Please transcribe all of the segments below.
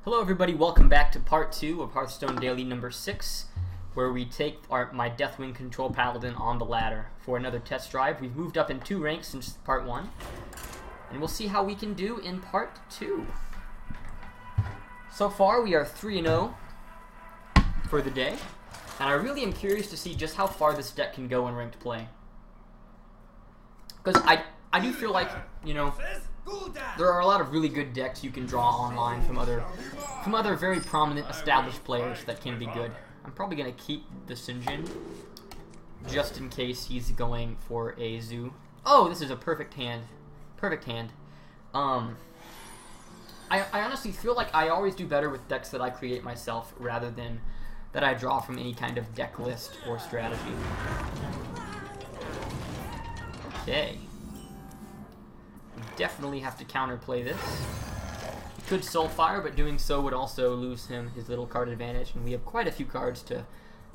Hello everybody, welcome back to part 2 of Hearthstone Daily number 6, where we take my Deathwing control Paldin on the ladder for another test drive. We've moved up in 2 ranks since part 1, and we'll see how we can do in part 2. So far we are 3-0 for the day, and I really am curious to see just how far this deck can go in ranked play. Because I do feel like, you know, there are a lot of really good decks you can draw online from other very prominent established players that can be good. I'm probably going to keep the Sinjin just in case he's going for a Zoo. Oh, this is a perfect hand. Perfect hand. I honestly feel like I always do better with decks that I create myself rather than that I draw from any kind of deck list or strategy. Okay. We definitely have to counterplay this. He could Soulfire, but doing so would also lose him his little card advantage, and we have quite a few cards to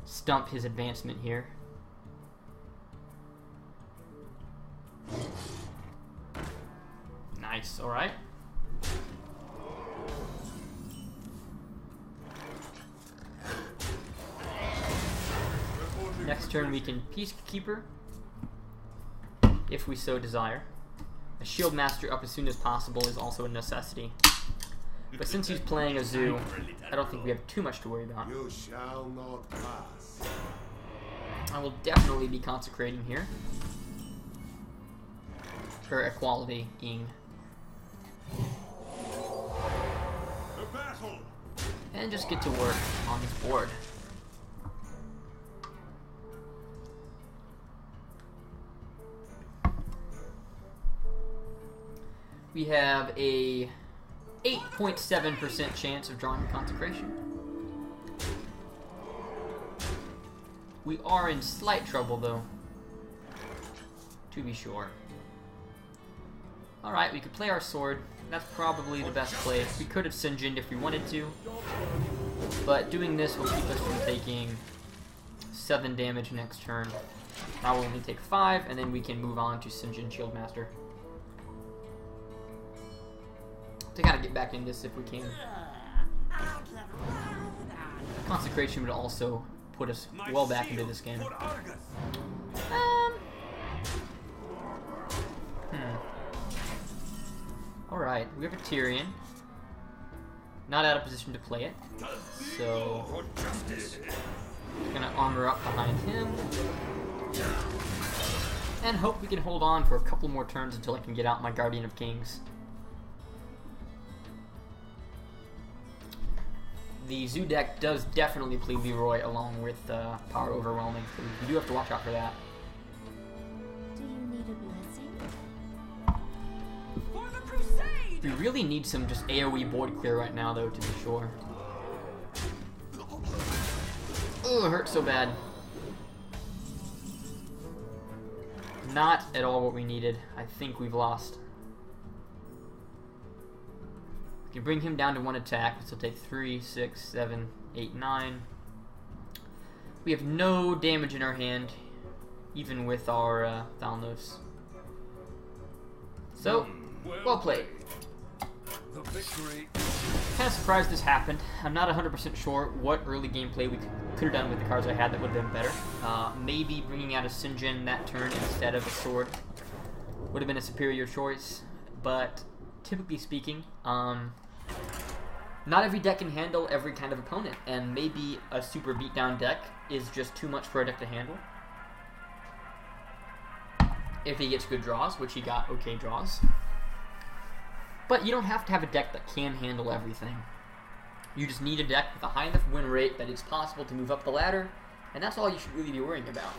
stump his advancement here. Nice, alright. Next turn we can Peacekeeper, if we so desire. A Shield Master up as soon as possible is also a necessity. But since he's playing a Zoo, I don't think we have too much to worry about. You shall not pass. I will definitely be consecrating here. For equality-ing. And just get to work on this board. We have a 8.7% chance of drawing a Consecration. We are in slight trouble, though, to be sure. Alright, we could play our sword. That's probably the best play. We could have Sinjined if we wanted to, but doing this will keep us from taking 7 damage next turn. Now we'll only take 5, and then we can move on to Sinjin Shield Master. To kind of get back in this if we can. Consecration would also put us well back into this game. Alright, we have a Tyrion. Not out of position to play it. So we're gonna armor up behind him. And hope we can hold on for a couple more turns until I can get out my Guardian of Kings. The Zoo deck does definitely play Leroy along with Power Overwhelming, so you do have to watch out for that. Do you need a blessing? For the crusade! We really need some just AoE board clear right now, though, to be sure. Oh, it hurts so bad. Not at all what we needed. I think we've lost. You bring him down to 1 attack, this will take 3, 6, 7, 8, 9. We have no damage in our hand, even with our Thalnos. So, well played. The victory. Kind of surprised this happened. I'm not 100% sure what early gameplay we could have done with the cards I had that would have been better. Maybe bringing out a Sinjin that turn instead of a sword would have been a superior choice, but typically speaking, not every deck can handle every kind of opponent, and maybe a super beatdown deck is just too much for a deck to handle. If he gets good draws, which he got okay draws. But you don't have to have a deck that can handle everything. You just need a deck with a high enough win rate that it's possible to move up the ladder, and that's all you should really be worrying about.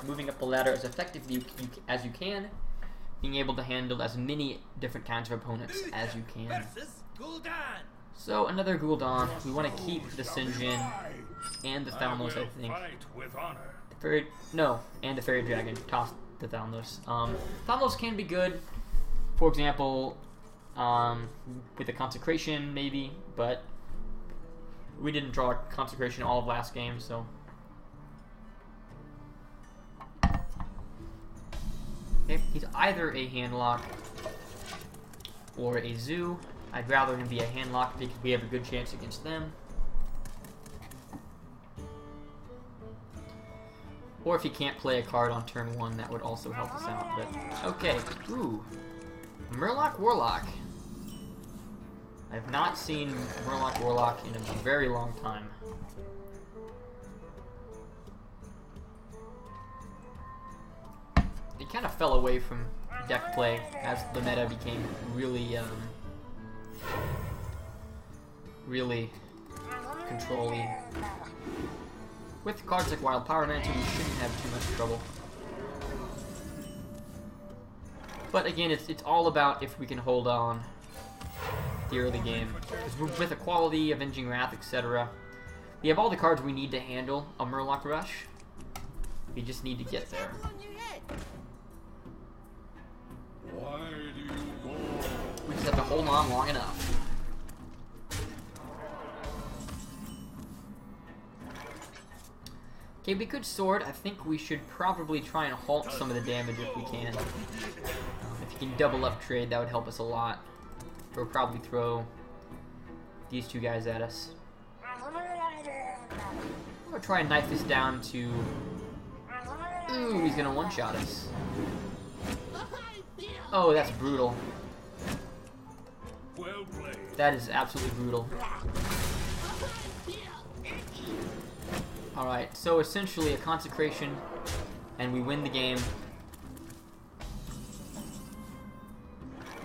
Moving up the ladder as effectively as you can, being able to handle as many different kinds of opponents as you can. So another Gul'dan. We want to keep the Sinjin and the Thalnos, I think. And the Fairy Dragon. Toss the Thalnos. Thalnos can be good, for example, with a Consecration maybe, but we didn't draw a Consecration all of last game, so. Okay, he's either a Handlock or a Zoo. I'd rather him be a handlock because we have a good chance against them. Or if he can't play a card on turn 1, that would also help us out. But okay, ooh, Murloc Warlock. I've not seen Murloc Warlock in a very long time. It kind of fell away from deck play as the meta became really, really controlling. With cards like Wild Pyromancer, we shouldn't have too much trouble. But again, it's all about if we can hold on the early game. Because with Equality, Avenging Wrath, etc., we have all the cards we need to handle a Murloc Rush. We just need to get there. Why do you go? We just have to hold on long enough. Okay, we could sword. I think we should probably try and halt some of the damage if we can. If you can double up trade, that would help us a lot. Or probably throw these two guys at us. I'm gonna try and knife this down to... Ooh, he's gonna one-shot us. Oh, that's brutal. Well played. That is absolutely brutal. Alright, so essentially a consecration, and we win the game.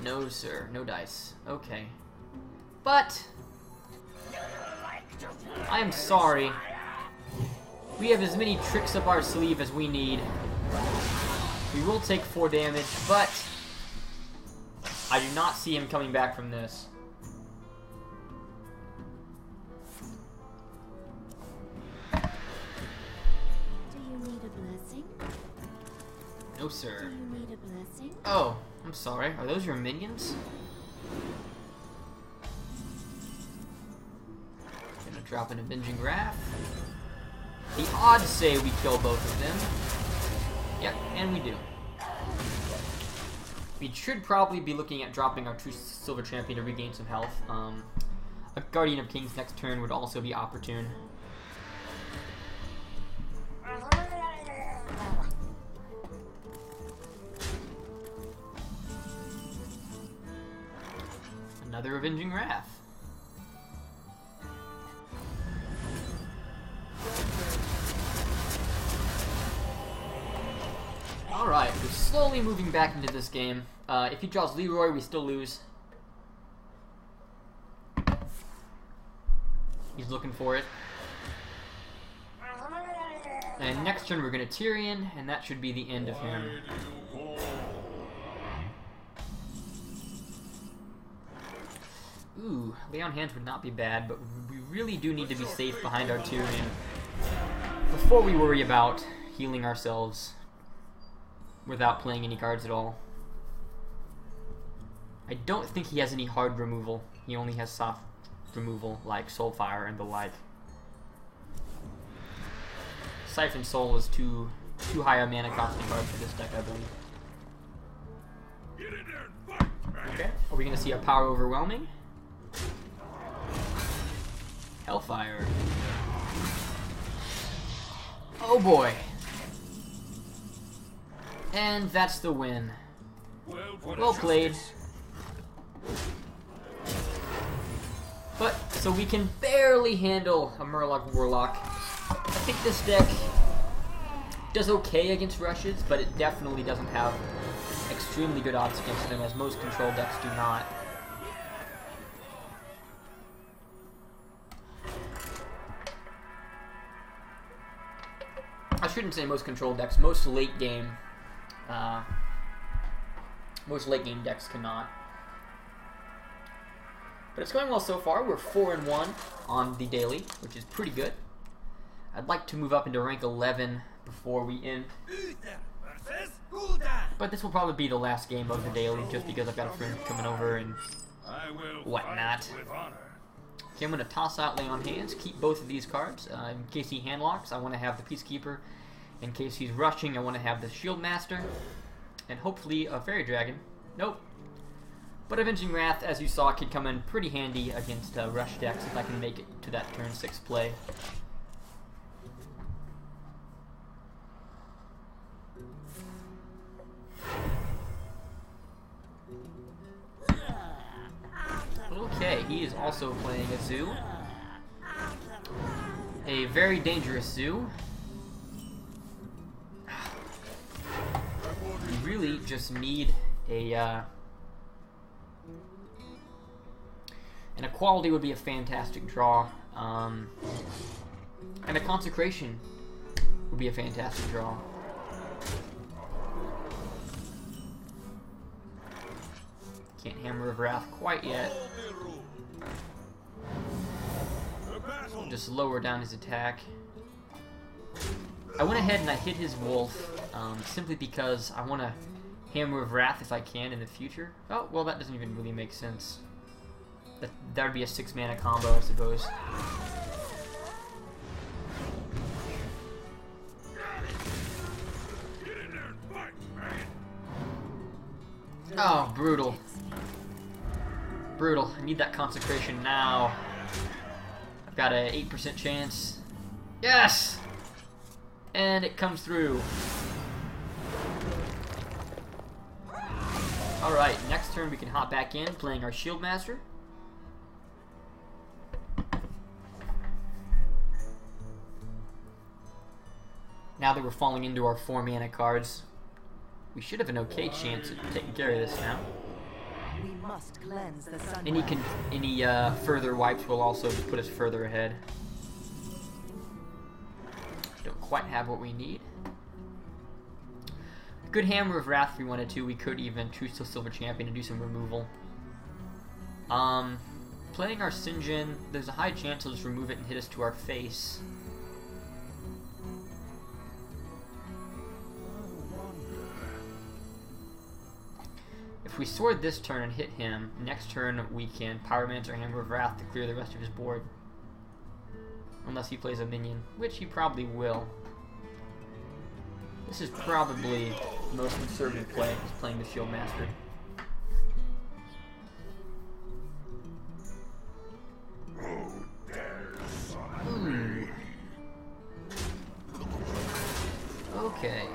No, sir. No dice. Okay. But I am sorry. We have as many tricks up our sleeve as we need. We will take 4 damage, but I do not see him coming back from this. No, sir. Do you need a blessing? Oh, I'm sorry. Are those your minions? Gonna drop an Avenging Wrath. The odds say we kill both of them. Yep, and we do. We should probably be looking at dropping our True Silver Champion to regain some health. A Guardian of Kings next turn would also be opportune. Another Avenging Wrath. Alright, we're slowly moving back into this game. If he draws Leroy, we still lose. He's looking for it. And next turn we're going to Tyrion, and that should be the end of him. Ooh, Lay on Hands would not be bad, but we really do need to be safe behind our Tyrion before we worry about healing ourselves without playing any cards at all. I don't think he has any hard removal. He only has soft removal, like Soulfire and the like. Siphon Soul is too high a mana costing card for this deck, I believe. Get in there and fight. Okay, are we going to see a Power Overwhelming? Hellfire. Oh boy. And that's the win. Well played. But, so we can barely handle a Murloc Warlock. I think this deck does okay against rushes, but it definitely doesn't have extremely good odds against them, as most control decks do not. I shouldn't say most control decks, most late game decks cannot. But it's going well so far. We're 4-1 on the daily, which is pretty good. I'd like to move up into rank 11 before we end. But this will probably be the last game of the daily, just because I've got a friend coming over and whatnot. Okay, I'm going to toss out Lay on Hands, keep both of these cards. In case he handlocks, I want to have the Peacekeeper. In case he's rushing, I want to have the Shield Master. And hopefully a Fairy Dragon. Nope. But Avenging Wrath, as you saw, can come in pretty handy against rush decks if I can make it to that turn 6 play. Okay, he is also playing a zoo. A very dangerous zoo. You really just need a... an Equality would be a fantastic draw. And a Consecration would be a fantastic draw. Can't Hammer of Wrath quite yet. Just lower down his attack. I went ahead and I hit his wolf simply because I want to Hammer of Wrath if I can in the future. Oh, well, that doesn't even really make sense. That would be a 6-mana combo, I suppose. Oh, brutal. Brutal. I need that Consecration now. I've got an 8% chance. Yes! And it comes through. Alright, next turn we can hop back in, playing our Shield Master. Now that we're falling into our 4-mana cards, we should have an okay chance at taking care of this now. We must cleanse the sun. Any further wipes will also put us further ahead. Don't quite have what we need. Good Hammer of Wrath if we wanted to. We could even choose to Silver Champion and do some removal. Playing our Sinjin, there's a high chance he'll just remove it and hit us to our face. If we sword this turn and hit him, next turn we can Pyromancer or Hammer of Wrath to clear the rest of his board. Unless he plays a minion, which he probably will. This is probably the most conservative play, is playing the Shield Master. Ooh. Okay.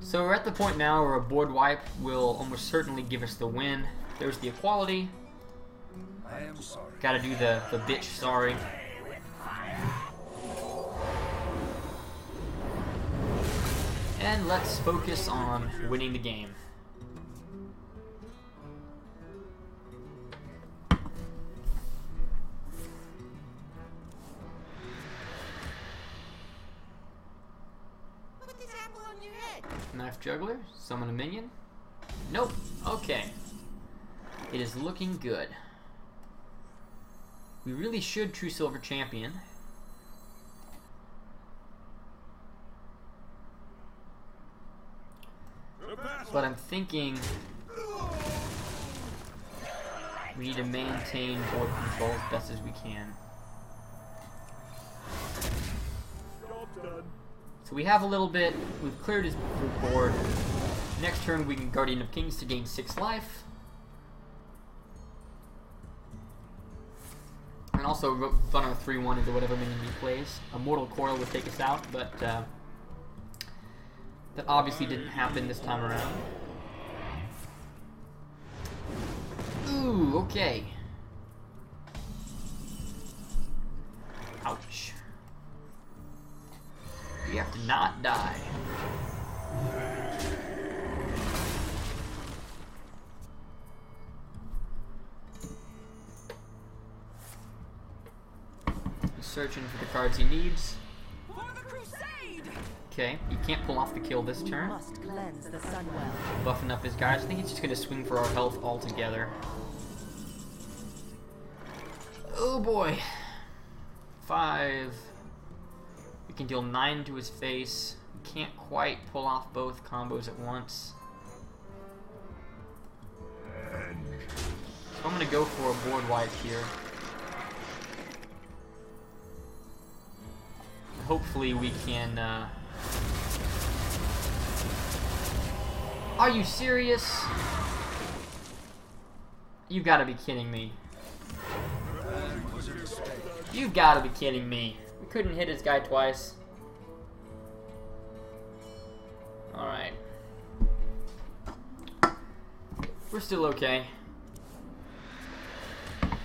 So we're at the point now where a board wipe will almost certainly give us the win. There's the Equality. I am sorry. Gotta do the bitch sorry. And let's focus on winning the game. Put this apple on your head. Knife Juggler, summon a minion. Nope. Okay. It is looking good. We really should True Silver Champion. But I'm thinking we need to maintain board control as best as we can. So we have a little bit. We've cleared his board. Next turn we can Guardian of Kings to gain 6 life. And also run our 3-1 into whatever minion he plays. A Mortal Coil would take us out, but that obviously didn't happen this time around. Ooh, okay. Ouch. You have to not die. He's searching for the cards he needs. Okay, he can't pull off the kill this turn. Must cleanse the Sunwell. Buffing up his guys. I think he's just going to swing for our health altogether. Oh boy. 5. We can deal 9 to his face. We can't quite pull off both combos at once. So I'm going to go for a board wipe here. Hopefully we can... Are you serious? You gotta be kidding me. You gotta be kidding me. We couldn't hit his guy twice. Alright. We're still okay.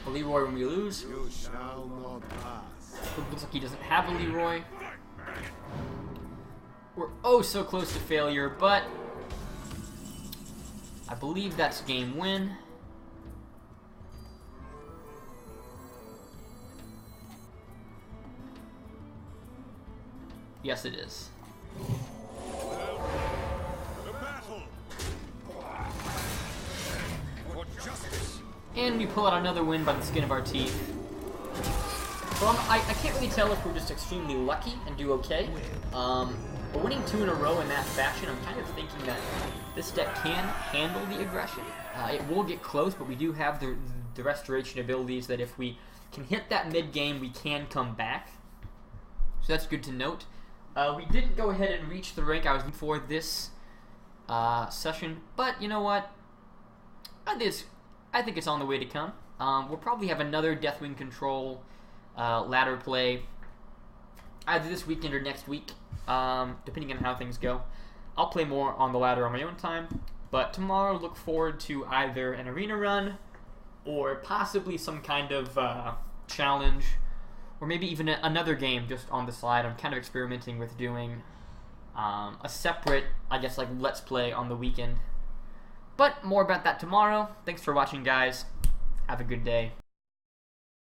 A Leroy when we lose. You shall not pass. Looks like he doesn't have a Leroy. We're oh so close to failure, but I believe that's game win. Yes, it is. The battle. For justice. And we pull out another win by the skin of our teeth. So I can't really tell if we're just extremely lucky and do okay. But winning 2 in a row in that fashion, I'm kind of thinking that this deck can handle the aggression. It will get close, but we do have the restoration abilities that if we can hit that mid-game, we can come back. So that's good to note. We didn't go ahead and reach the rank I was looking for this session, but you know what? I think it's on the way to come. We'll probably have another Deathwing control ladder play either this weekend or next week, depending on how things go. I'll play more on the ladder on my own time, but tomorrow look forward to either an arena run or possibly some kind of challenge, or maybe even another game just on the side. I'm kind of experimenting with doing a separate, I guess, like Let's Play on the weekend. But more about that tomorrow. Thanks for watching, guys. Have a good day.